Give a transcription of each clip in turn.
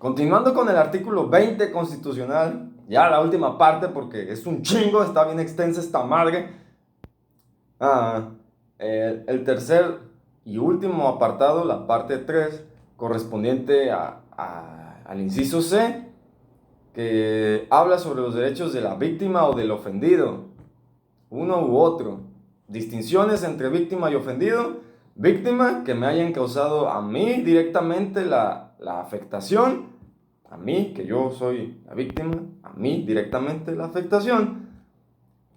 Continuando con el artículo 20 constitucional, ya la última parte porque es un chingo, está bien extensa esta madre. El tercer y último apartado, la parte 3, correspondiente al inciso C, que habla sobre los derechos de la víctima o del ofendido, uno u otro. Distinciones entre víctima y ofendido. Víctima, que me hayan causado a mí directamente la afectación, a mí, que yo soy la víctima, a mí directamente la afectación.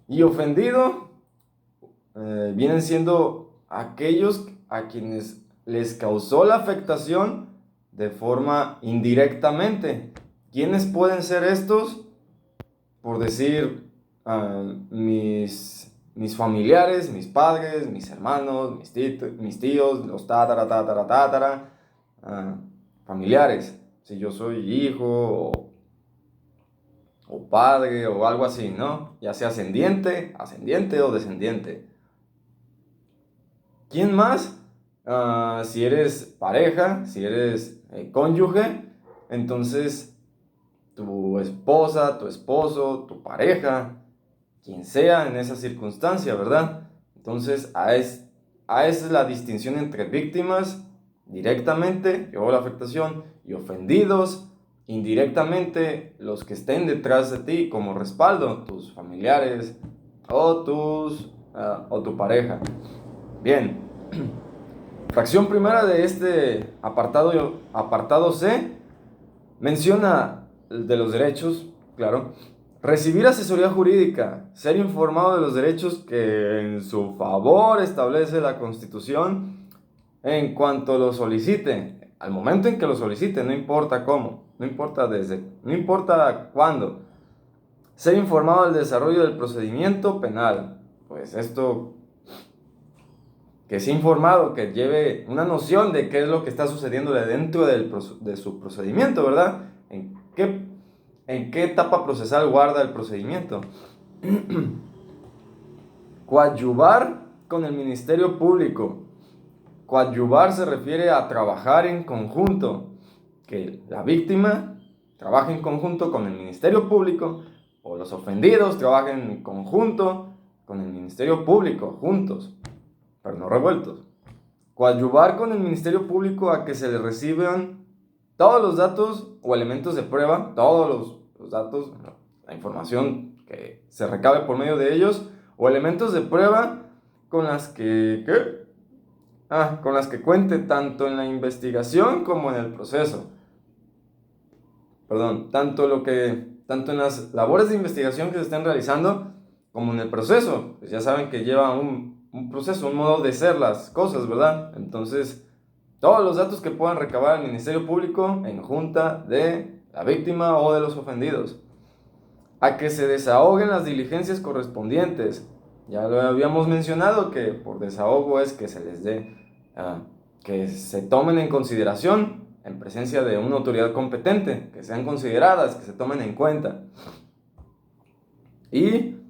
Y ofendido, vienen siendo aquellos a quienes les causó la afectación de forma indirectamente. ¿Quiénes pueden ser estos? Por decir, mis familiares, mis padres, mis hermanos, mis tíos, los tatara, familiares. Si yo soy hijo o padre o algo así, ¿no? Ya sea ascendiente o descendiente. ¿Quién más? Si eres pareja, si eres cónyuge, entonces tu esposa, tu esposo, tu pareja, quien sea en esa circunstancia, ¿verdad? Entonces, esa es la distinción entre víctimas directamente, llevó la afectación, y ofendidos indirectamente, los que estén detrás de ti como respaldo, tus familiares o tu pareja. Bien, fracción primera de este apartado C menciona de los derechos, claro. Recibir asesoría jurídica, ser informado de los derechos que en su favor establece la Constitución en cuanto lo solicite, al momento en que lo solicite, no importa cómo, no importa cuándo. Ser informado del desarrollo del procedimiento penal, pues esto, que sea informado, que lleve una noción de qué es lo que está sucediendo dentro de su procedimiento, ¿verdad? ¿En qué etapa procesal guarda el procedimiento? Coadyuvar con el Ministerio Público. Coadyuvar se refiere a trabajar en conjunto, que la víctima trabaje en conjunto con el Ministerio Público o los ofendidos trabajen en conjunto con el Ministerio Público, juntos, pero no revueltos. Coadyuvar con el Ministerio Público a que se le reciban todos los datos o elementos de prueba, todos los datos, la información que se recabe por medio de ellos, o elementos de prueba con las que cuente tanto en la investigación como en el proceso. Tanto en las labores de investigación que se estén realizando como en el proceso. Pues ya saben que lleva un proceso, un modo de ser las cosas, ¿verdad? Entonces, todos los datos que puedan recabar el Ministerio Público en junta de la víctima o de los ofendidos. A que se desahoguen las diligencias correspondientes. Ya lo habíamos mencionado, que por desahogo es que se les dé, que se tomen en consideración en presencia de una autoridad competente, que sean consideradas, que se tomen en cuenta. Y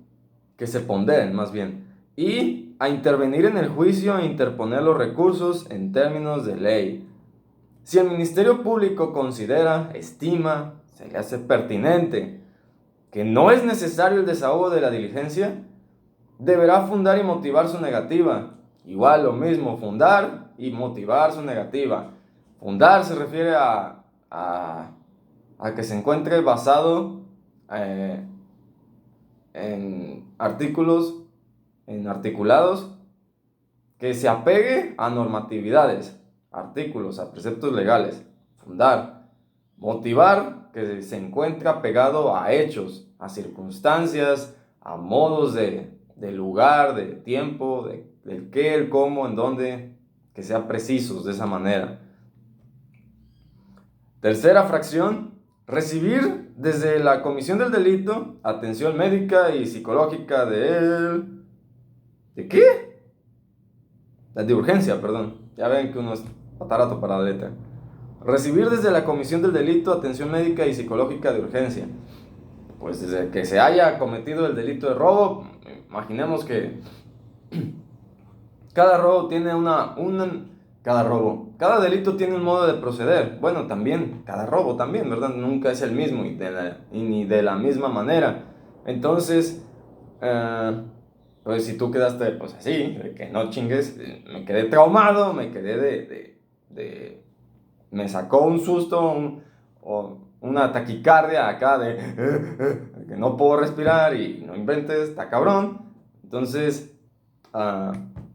que se ponderen, más bien. Y a intervenir en el juicio e interponer los recursos en términos de ley. Si el Ministerio Público considera, estima, se le hace pertinente que no es necesario el desahogo de la diligencia, deberá fundar y motivar su negativa. Igual lo mismo, fundar y motivar su negativa. Fundar se refiere a que se encuentre basado en articulados, que se apegue a normatividades, artículos, a preceptos legales. Fundar. Motivar, que se encuentre apegado a hechos, a circunstancias, a modos de lugar, de tiempo, del qué, el cómo, en dónde, que sean precisos de esa manera. Tercera fracción, recibir desde la comisión del delito atención médica y psicológica ¿de qué? De urgencia, perdón. Ya ven que uno es patarato para la letra. Recibir desde la comisión del delito atención médica y psicológica de urgencia. Pues desde que se haya cometido el delito de robo, imaginemos que cada robo tiene cada delito tiene un modo de proceder. Bueno, también, cada robo también, ¿verdad? Nunca es el mismo y ni de la misma manera. Entonces, pues si tú quedaste pues así, de que no chingues, me quedé traumado, me quedé me sacó un susto, o una taquicardia acá de que no puedo respirar y no inventes, está cabrón. Entonces,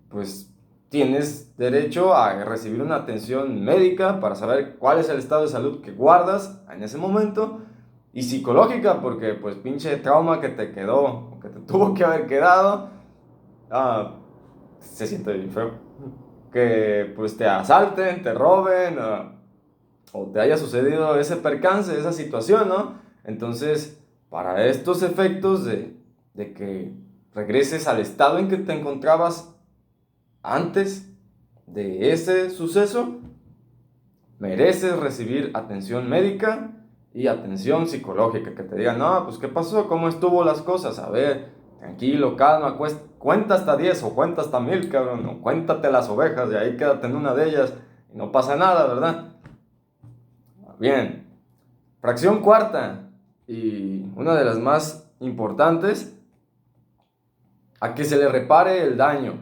pues tienes derecho a recibir una atención médica para saber cuál es el estado de salud que guardas en ese momento, y psicológica porque pues pinche trauma que te quedó, que te tuvo que haber quedado, se siente bien feo. Que pues te asalten, te roben, o te haya sucedido ese percance, esa situación, ¿no? Entonces, para estos efectos de que regreses al estado en que te encontrabas antes de ese suceso, mereces recibir atención médica y atención psicológica, que te digan, no, pues ¿qué pasó? ¿Cómo estuvo las cosas? A ver, tranquilo, calma, cuenta hasta 10 o cuenta hasta 1000, cabrón, o cuéntate las ovejas y ahí quédate en una de ellas y no pasa nada, ¿verdad? Bien, fracción cuarta y una de las más importantes, a que se le repare el daño.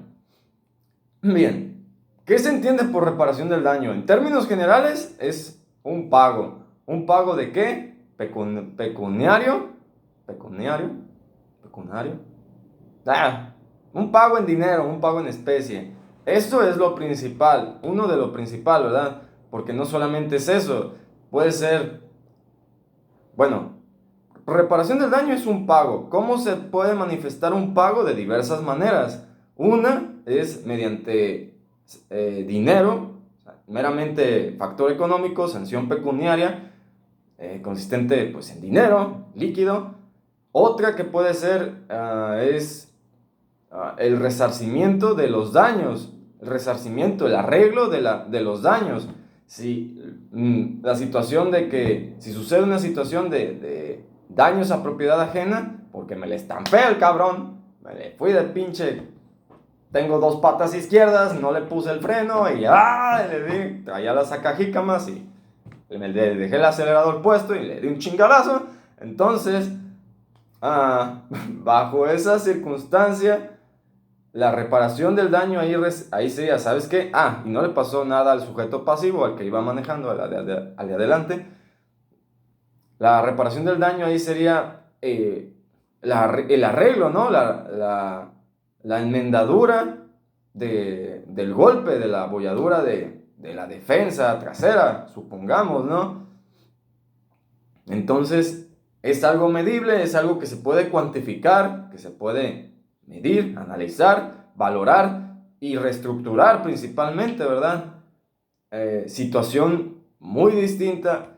Bien, ¿qué se entiende por reparación del daño? En términos generales es un pago. ¿Un pago de qué? Pecuniario. ¿Pecuniario? ¿Pecuniario? Un pago en dinero, un pago en especie. Eso es lo principal, uno de lo principal, ¿verdad? Porque no solamente es eso, puede ser, bueno, reparación del daño es un pago. ¿Cómo se puede manifestar un pago? De diversas maneras. Una es mediante dinero, meramente factor económico, sanción pecuniaria, consistente pues, en dinero líquido. Otra que puede ser es el resarcimiento de los daños, el resarcimiento, el arreglo de los daños. Si la situación de que, si sucede una situación de daños a propiedad ajena, porque me le estampé al cabrón, me le fui de pinche, tengo dos patas izquierdas, no le puse el freno y le di, traía las sacajícamas y le dejé el acelerador puesto y le di un chingadazo. Entonces, bajo esa circunstancia, la reparación del daño ahí sería, ¿sabes qué? Y no le pasó nada al sujeto pasivo, al que iba manejando, al de adelante. La reparación del daño ahí sería el arreglo, ¿no? La enmendadura del golpe, de la abolladura de la defensa trasera, supongamos, ¿no? Entonces, es algo medible, es algo que se puede cuantificar, que se puede medir, analizar, valorar y reestructurar principalmente, ¿verdad? Situación muy distinta,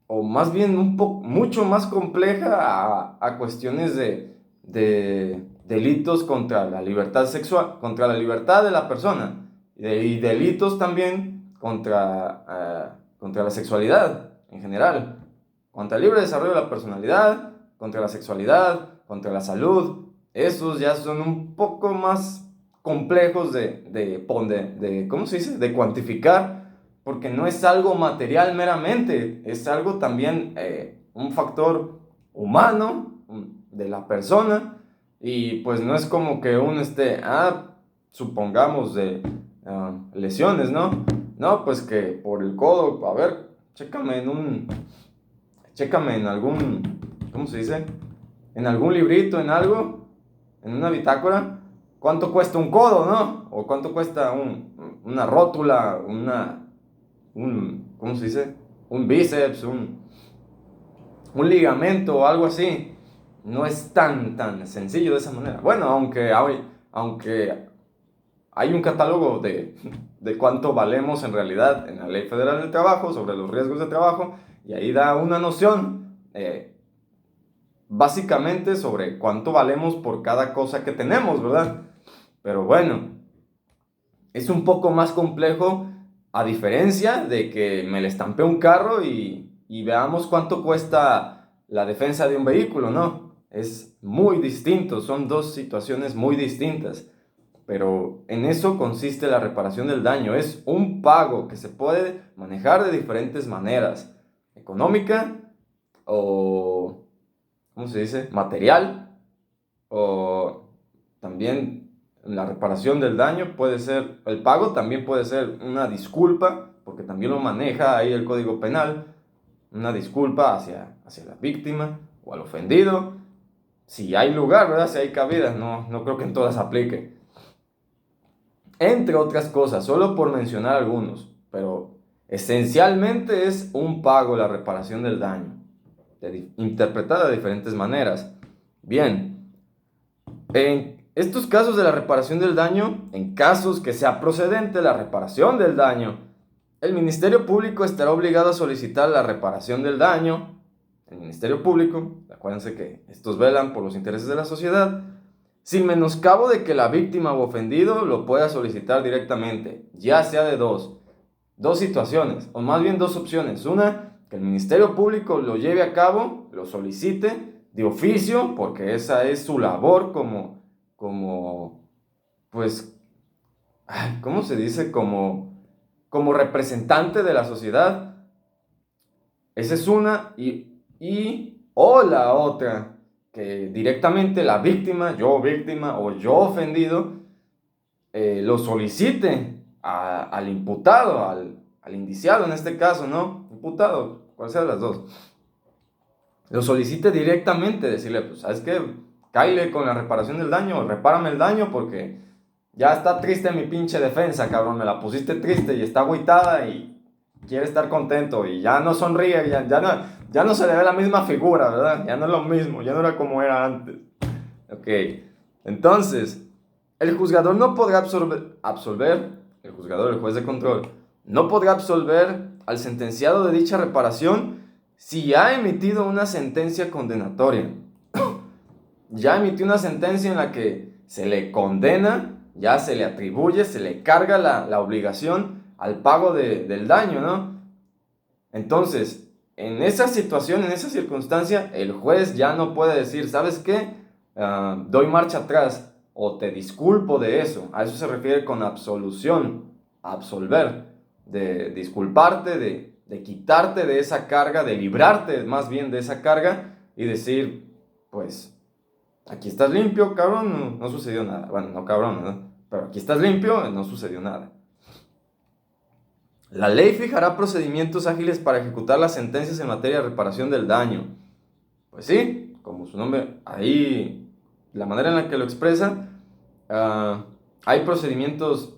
o más bien mucho más compleja a cuestiones de delitos contra la libertad sexual, contra la libertad de la persona, y delitos también contra la sexualidad en general, contra el libre desarrollo de la personalidad, contra la sexualidad, contra la salud. Esos ya son un poco más complejos ¿cómo se dice? De cuantificar, porque no es algo material meramente, es algo también, un factor humano de la persona, y pues no es como que uno supongamos lesiones, ¿no? No, pues que por el codo, a ver, chécame en algún, ¿cómo se dice? En algún librito, en algo, en una bitácora, ¿cuánto cuesta un codo, no? O ¿cuánto cuesta una rótula, ¿cómo se dice? Un bíceps, un ligamento o algo así. No es tan sencillo de esa manera. Bueno, aunque hay un catálogo de cuánto valemos en realidad en la Ley Federal del Trabajo sobre los riesgos de trabajo, y ahí da una noción básicamente sobre cuánto valemos por cada cosa que tenemos, ¿verdad? Pero bueno, es un poco más complejo, a diferencia de que me le estampé un carro y veamos cuánto cuesta la defensa de un vehículo, ¿no? Es muy distinto, son dos situaciones muy distintas. pero en eso consiste la reparación del daño. Es un pago que se puede manejar de diferentes maneras: económica o, ¿cómo se dice?, material, o también la reparación del daño puede ser, el pago también puede ser una disculpa, porque también lo maneja ahí el Código Penal, una disculpa hacia la víctima o al ofendido, si hay lugar, ¿verdad? Si hay cabida, no creo que en todas aplique. Entre otras cosas, solo por mencionar algunos, pero esencialmente es un pago la reparación del daño, interpretada de diferentes maneras. Bien, en estos casos de la reparación del daño, en casos que sea procedente la reparación del daño, el Ministerio Público estará obligado a solicitar la reparación del daño. El Ministerio Público, acuérdense que estos velan por los intereses de la sociedad, sin menoscabo de que la víctima o ofendido lo pueda solicitar directamente, ya sea de dos situaciones, o más bien dos opciones. Una, que el Ministerio Público lo lleve a cabo, lo solicite de oficio, porque esa es su labor pues, ¿cómo se dice? Como representante de la sociedad. Esa es una, o la otra, que directamente la víctima o yo ofendido, lo solicite al imputado, al indiciado en este caso, ¿no? Imputado, cual sea de las dos. Lo solicite directamente, decirle, pues, ¿sabes qué? Cáile con la reparación del daño, repárame el daño porque ya está triste mi pinche defensa, cabrón. Me la pusiste triste y está agüitada y quiere estar contento y ya no sonríe, ya no se le ve la misma figura, ¿verdad? Ya no es lo mismo, ya no era como era antes. Ok, entonces, el juzgador no podrá el juzgador, el juez de control, no podrá absolver al sentenciado de dicha reparación si ha emitido una sentencia condenatoria. Ya emitió una sentencia en la que se le condena, ya se le atribuye, se le carga la obligación al pago del daño, ¿no? Entonces, en esa situación, en esa circunstancia, el juez ya no puede decir, ¿sabes qué? Doy marcha atrás o te disculpo de eso. A eso se refiere con absolución, absolver, de disculparte, de quitarte de esa carga, de librarte más bien de esa carga y decir, pues, aquí estás limpio, cabrón, no sucedió nada. Bueno, no cabrón, ¿no? Pero aquí estás limpio, no sucedió nada. La ley fijará procedimientos ágiles para ejecutar las sentencias en materia de reparación del daño. Pues sí, como su nombre, ahí, la manera en la que lo expresa, hay procedimientos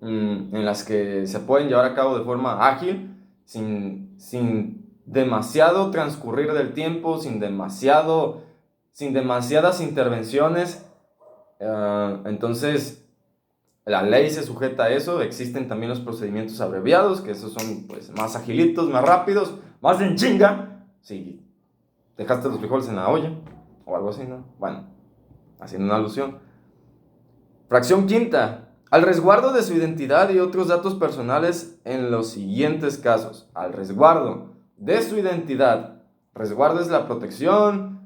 en las que se pueden llevar a cabo de forma ágil, sin demasiado transcurrir del tiempo, sin demasiadas intervenciones. Entonces, la ley se sujeta a eso. Existen también los procedimientos abreviados, que esos son pues más agilitos, más rápidos, más en chinga. Si dejaste los frijoles en la olla o algo así, ¿no? Bueno, haciendo una alusión. Fracción quinta. Al resguardo de su identidad y otros datos personales en los siguientes casos. Al resguardo de su identidad. Resguardo es la protección.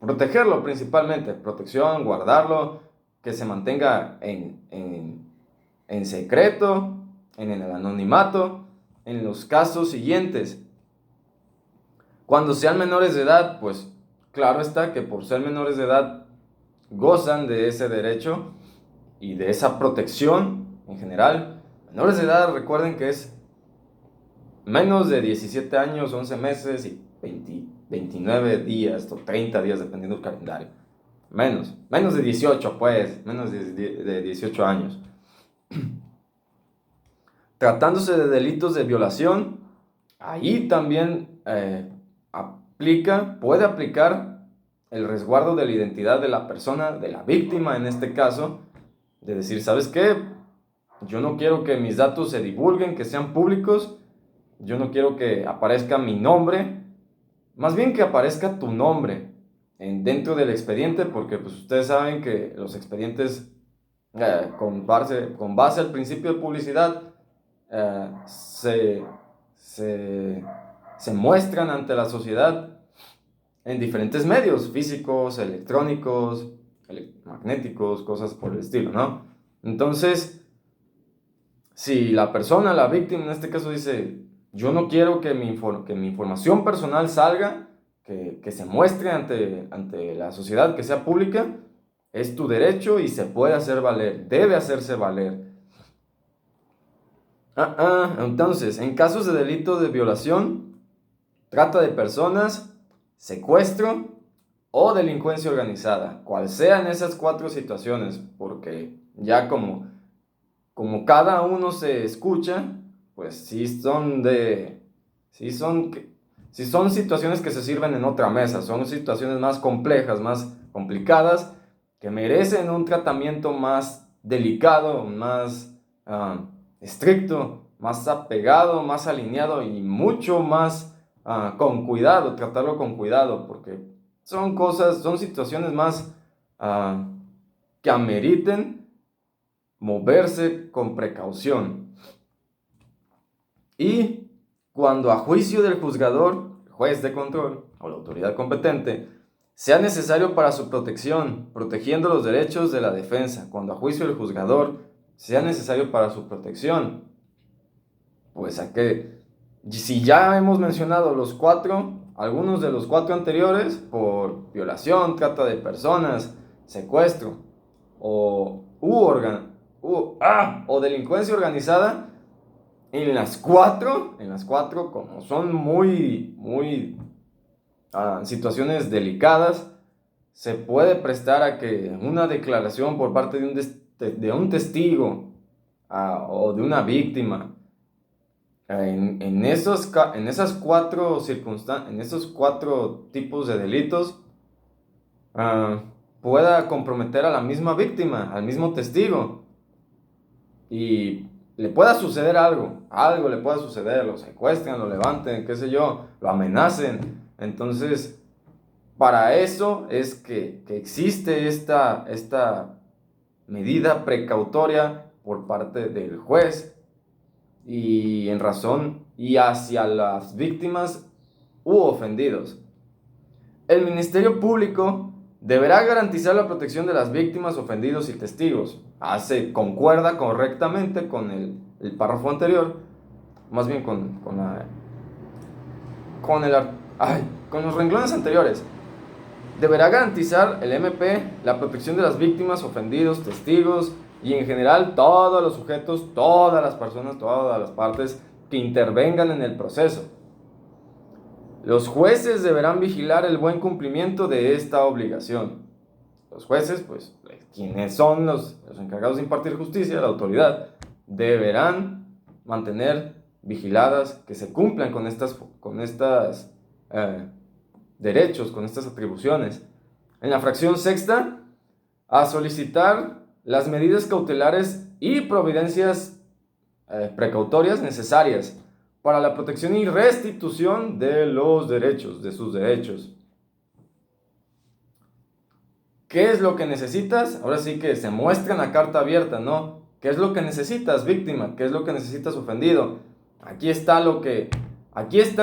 Protegerlo principalmente, protección, guardarlo, que se mantenga en secreto, en el anonimato, en los casos siguientes. Cuando sean menores de edad, pues claro está que por ser menores de edad gozan de ese derecho y de esa protección en general. Menores de edad, recuerden que es menos de 17 años, 11 meses y 29 días o 30 días, dependiendo del calendario. Menos de 18, pues, menos de 18 años. Tratándose de delitos de violación, ahí también puede aplicar el resguardo de la identidad de la persona, de la víctima en este caso, de decir, ¿sabes qué? Yo no quiero que mis datos se divulguen, que sean públicos, yo no quiero que aparezca mi nombre, más bien que aparezca tu nombre dentro del expediente, porque pues ustedes saben que los expedientes con base al principio de publicidad se muestran ante la sociedad en diferentes medios, físicos, electrónicos, magnéticos, cosas por el estilo, ¿no? Entonces, si la persona, la víctima en este caso dice, yo no quiero que mi información personal salga, que se muestre ante la sociedad, que sea pública, es tu derecho y se puede hacer valer, debe hacerse valer. Entonces, en casos de delito de violación, trata de personas, secuestro o delincuencia organizada, cual sean esas 4 situaciones, porque ya como cada uno se escucha, pues sí son situaciones que se sirven en otra mesa, son situaciones más complejas, más complicadas, que merecen un tratamiento más delicado, más estricto, más apegado, más alineado y mucho más con cuidado, tratarlo con cuidado, porque son situaciones más que ameriten moverse con precaución. Y cuando a juicio del juzgador, juez de control o la autoridad competente, sea necesario para su protección, protegiendo los derechos de la defensa, cuando a juicio del juzgador sea necesario para su protección, pues si ya hemos mencionado algunos de los 4 anteriores, por violación, trata de personas, secuestro o delincuencia organizada, en las cuatro, como son muy situaciones delicadas, se puede prestar a que una declaración por parte de un testigo o de una víctima en esos 4 en esos 4 tipos de delitos pueda comprometer a la misma víctima, al mismo testigo, y le pueda suceder algo le pueda suceder, lo secuestren, lo levanten, qué sé yo, lo amenacen. Entonces, para eso es que existe esta medida precautoria por parte del juez y en razón y hacia las víctimas u ofendidos. El Ministerio Público deberá garantizar la protección de las víctimas, ofendidos y testigos. Concuerda correctamente con el párrafo anterior, más bien con los renglones anteriores. Deberá garantizar el MP la protección de las víctimas, ofendidos, testigos y en general todos los sujetos, todas las personas, todas las partes que intervengan en el proceso. Los jueces deberán vigilar el buen cumplimiento de esta obligación. Los jueces, pues, quienes son los encargados de impartir justicia, la autoridad, deberán mantener vigiladas que se cumplan con estos derechos, con estas atribuciones. En la fracción sexta, a solicitar las medidas cautelares y providencias precautorias necesarias para la protección y restitución de sus derechos. ¿Qué es lo que necesitas? Ahora sí que se muestra en la carta abierta, ¿no? ¿Qué es lo que necesitas, víctima? ¿Qué es lo que necesitas, ofendido? Aquí están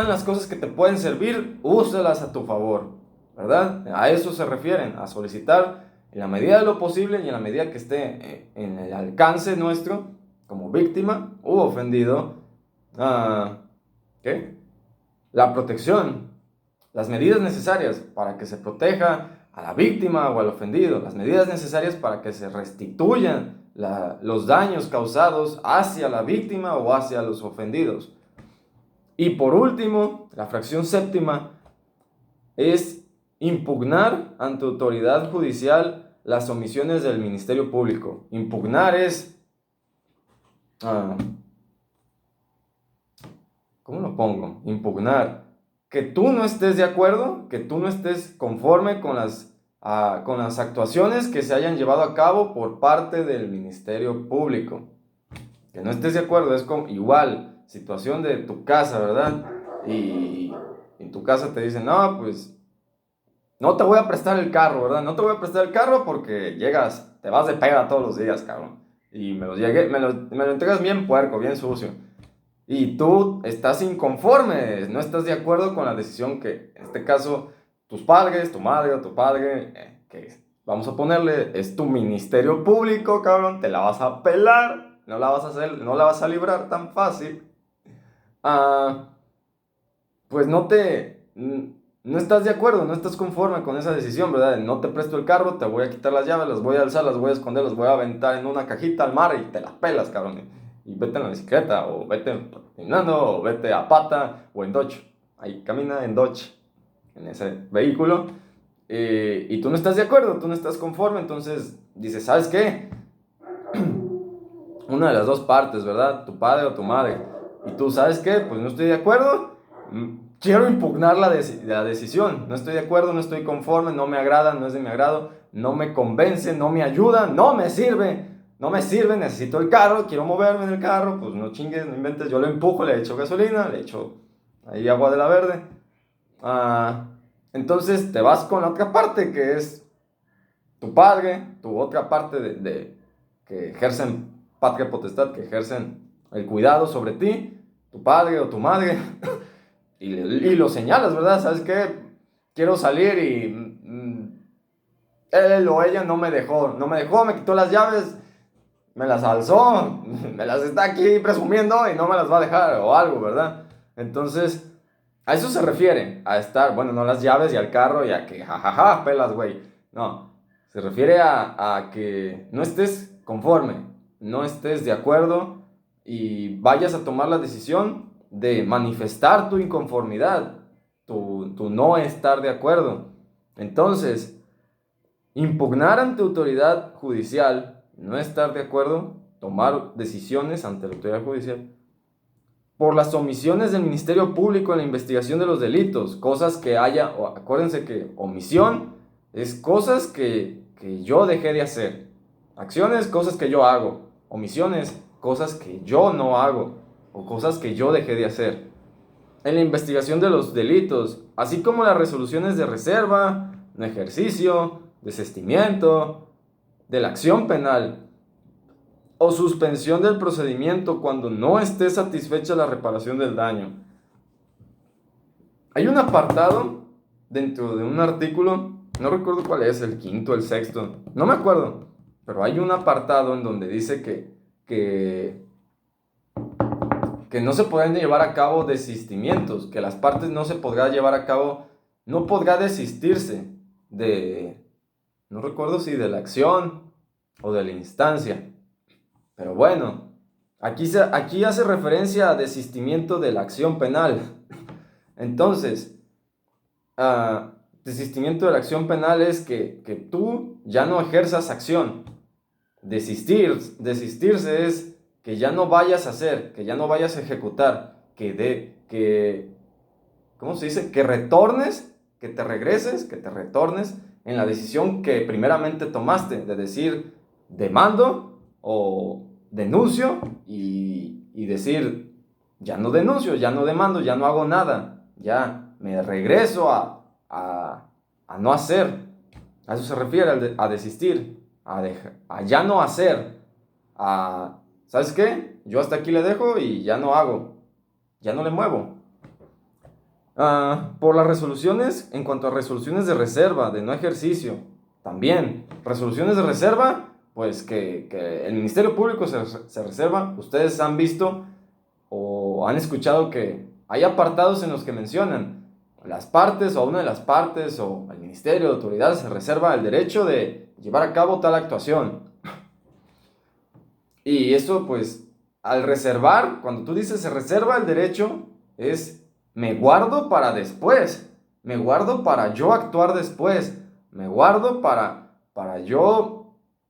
las cosas que te pueden servir, úsalas a tu favor, ¿verdad? A eso se refieren, a solicitar en la medida de lo posible y en la medida que esté en el alcance nuestro, como víctima u ofendido, la protección, las medidas necesarias para que se proteja a la víctima o al ofendido, las medidas necesarias para que se restituyan los daños causados hacia la víctima o hacia los ofendidos. Y por último, la fracción séptima es impugnar ante autoridad judicial las omisiones del Ministerio Público. Impugnar es... ¿cómo lo pongo? Impugnar. Que tú no estés de acuerdo, que tú no estés conforme con las actuaciones que se hayan llevado a cabo por parte del Ministerio Público. Que no estés de acuerdo, es como igual, situación de tu casa, ¿verdad? Y en tu casa te dicen, no, pues, no te voy a prestar el carro, ¿verdad? No te voy a prestar el carro porque te vas de peda todos los días, cabrón. Y me lo entregas bien puerco, bien sucio. Y tú estás inconforme, no estás de acuerdo con la decisión que, en este caso, tus padres, tu madre o tu padre, que vamos a ponerle, es tu ministerio público, cabrón, te la vas a pelar, no la vas a hacer, no la vas a librar tan fácil. Pues no estás de acuerdo, no estás conforme con esa decisión, ¿verdad? No te presto el carro, te voy a quitar las llaves, las voy a alzar, las voy a esconder, las voy a aventar en una cajita al mar y te las pelas, cabrón. Y vete en la bicicleta, o vete caminando, o vete a pata, o en Dodge. Ahí camina en Dodge, en ese vehículo. Y tú no estás de acuerdo, tú no estás conforme, entonces dices, ¿sabes qué? Una de las dos partes, ¿verdad? Tu padre o tu madre. Y tú, ¿sabes qué? Pues no estoy de acuerdo. Quiero impugnar la decisión. No estoy de acuerdo, no estoy conforme, no me agrada, no es de mi agrado, no me convence, no me ayuda, no me sirve. No me sirve, necesito el carro, quiero moverme en el carro. Pues no chingues, no inventes. Yo lo empujo, le echo gasolina, le echo ahí agua de la verde. Entonces te vas con la otra parte, que es tu padre, tu otra parte que ejercen patria potestad, que ejercen el cuidado sobre ti, tu padre o tu madre, y lo señalas, ¿verdad? ¿Sabes qué? Quiero salir y él o ella no me dejó, me quitó las llaves, me las alzó, me las está aquí presumiendo y no me las va a dejar, o algo, ¿verdad? Entonces, a eso se refiere, a estar, bueno, no las llaves y al carro y a que jajaja, pelas, güey. No, se refiere a que no estés conforme, no estés de acuerdo y vayas a tomar la decisión de manifestar tu inconformidad, tu no estar de acuerdo. Entonces, impugnar ante autoridad judicial, no estar de acuerdo, tomar decisiones ante la autoridad judicial por las omisiones del Ministerio Público en la investigación de los delitos, cosas que haya, acuérdense que omisión es cosas que yo dejé de hacer, acciones, cosas que yo hago, omisiones, cosas que yo no hago o cosas que yo dejé de hacer. En la investigación de los delitos, así como las resoluciones de reserva, de ejercicio, desistimiento, de la acción penal, o suspensión del procedimiento cuando no esté satisfecha la reparación del daño. Hay un apartado dentro de un artículo, no recuerdo cuál es, el quinto, el sexto, no me acuerdo, pero hay un apartado en donde dice que no se pueden llevar a cabo desistimientos, que las partes no se podrá llevar a cabo, no podrá desistirse no recuerdo si de la acción o de la instancia. Pero bueno, aquí hace referencia a desistimiento de la acción penal. Entonces, desistimiento de la acción penal es que tú ya no ejerzas acción. Desistirse es que ya no vayas a hacer, que ya no vayas a ejecutar, ¿cómo se dice? Que retornes, que te retornes en la decisión que primeramente tomaste, de decir, demando o denuncio y decir, ya no denuncio, ya no demando, ya no hago nada, ya me regreso a no hacer. A eso se refiere a desistir, a ya no hacer, ¿sabes qué? Yo hasta aquí le dejo y ya no hago, ya no le muevo. Por las resoluciones, en cuanto a resoluciones de reserva, de no ejercicio, también, resoluciones de reserva, pues que el Ministerio Público se reserva. Ustedes han visto o han escuchado que hay apartados en los que mencionan las partes o una de las partes o el Ministerio de Autoridad se reserva el derecho de llevar a cabo tal actuación. Y eso, pues, al reservar, cuando tú dices se reserva el derecho, es me guardo para después, me guardo para yo actuar después, me guardo para yo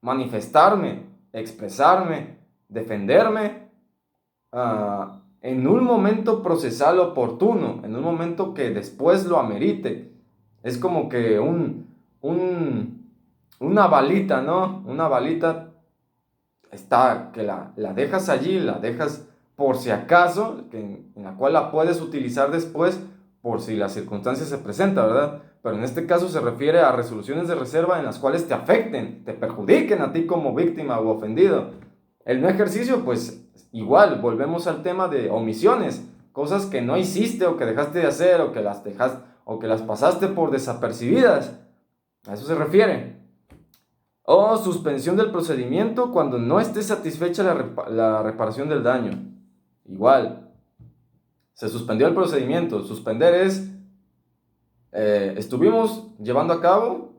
manifestarme, expresarme, defenderme en un momento procesal oportuno, en un momento que después lo amerite. Es como que una balita, ¿no? Una balita está, que la dejas allí, la dejas por si acaso, en la cual la puedes utilizar después por si la circunstancia se presenta, ¿verdad? Pero en este caso se refiere a resoluciones de reserva en las cuales te afecten, te perjudiquen a ti como víctima o ofendido. El no ejercicio, pues igual, volvemos al tema de omisiones, cosas que no hiciste o que dejaste de hacer o o que las pasaste por desapercibidas. A eso se refiere. O suspensión del procedimiento cuando no esté satisfecha la reparación del daño. Igual, se suspendió el procedimiento. Suspender es, estuvimos llevando a cabo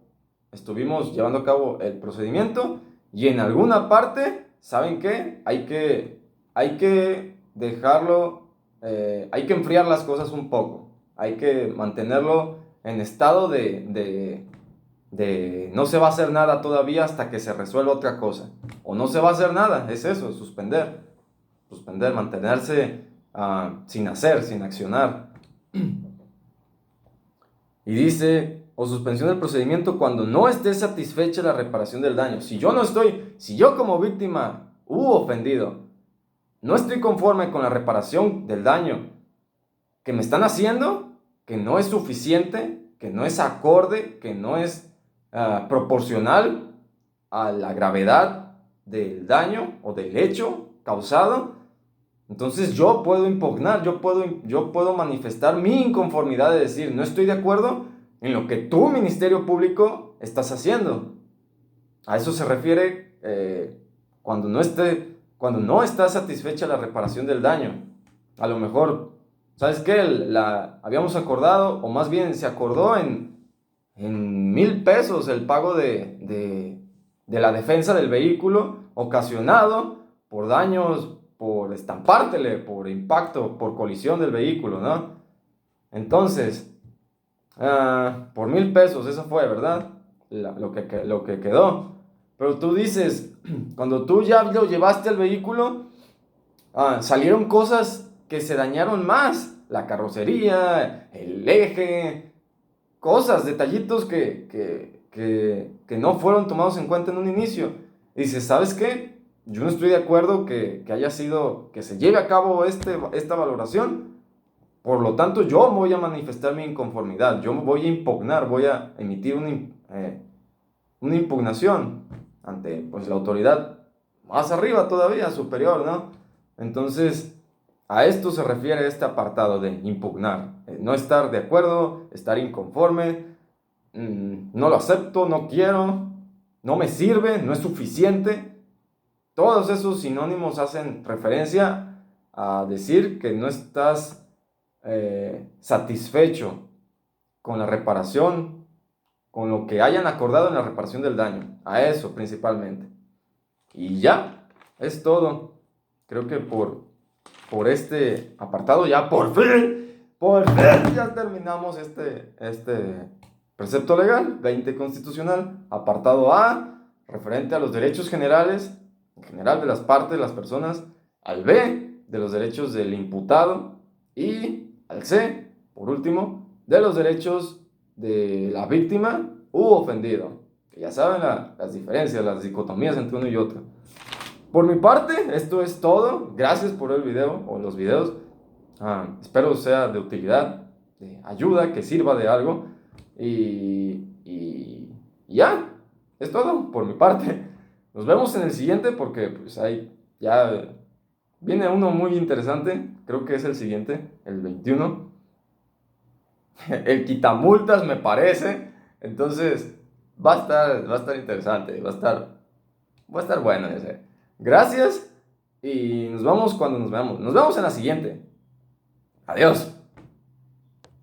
el procedimiento y en alguna parte, ¿saben qué? Hay que dejarlo, hay que enfriar las cosas un poco. Hay que mantenerlo en estado de no se va a hacer nada todavía hasta que se resuelva otra cosa. O no se va a hacer nada, es eso, suspender, mantenerse sin hacer, sin accionar. Y dice, o suspensión del procedimiento cuando no esté satisfecha la reparación del daño. Si yo como víctima ofendido, no estoy conforme con la reparación del daño que me están haciendo, que no es suficiente, que no es acorde, que no es proporcional a la gravedad del daño o del hecho causado, entonces yo puedo impugnar, yo puedo manifestar mi inconformidad de decir, no estoy de acuerdo en lo que tu Ministerio Público estás haciendo. A eso se refiere cuando no está satisfecha la reparación del daño. A lo mejor, ¿sabes qué? Habíamos acordado, o más bien se acordó en 1,000 pesos el pago de la defensa del vehículo ocasionado por daños, por estampártele, por impacto, por colisión del vehículo, ¿no? Entonces, por 1,000 pesos, eso fue, ¿verdad? Lo que quedó. Pero tú dices, cuando tú ya lo llevaste al vehículo, salieron cosas que se dañaron más. La carrocería, el eje, cosas, detallitos que no fueron tomados en cuenta en un inicio. Y dices, ¿sabes qué? Yo no estoy de acuerdo que se lleve a cabo esta valoración. Por lo tanto, yo voy a manifestar mi inconformidad. Yo voy a impugnar, voy a emitir una impugnación ante pues, la autoridad más arriba todavía, superior, ¿no? Entonces, a esto se refiere este apartado de impugnar. No estar de acuerdo, estar inconforme, no lo acepto, no quiero, no me sirve, no es suficiente. Todos esos sinónimos hacen referencia a decir que no estás satisfecho con la reparación, con lo que hayan acordado en la reparación del daño. A eso principalmente. Y ya, es todo. Creo que por este apartado ya por fin ya terminamos este precepto legal, 20 constitucional, apartado A, referente a los derechos generales, en general de las partes, las personas, al B, de los derechos del imputado, y al C, por último, de los derechos de la víctima u ofendido, que ya saben las diferencias, las dicotomías entre uno y otro. Por mi parte, esto es todo. Gracias por el video o los videos. Espero sea de utilidad, de ayuda, que sirva de algo. Y ya, es todo por mi parte. Nos vemos en el siguiente porque pues ahí ya viene uno muy interesante. Creo que es el siguiente, el 21. El quitamultas me parece. Entonces va a estar interesante. Va a estar bueno ese. Gracias y nos vemos cuando nos veamos. Nos vemos en la siguiente. Adiós.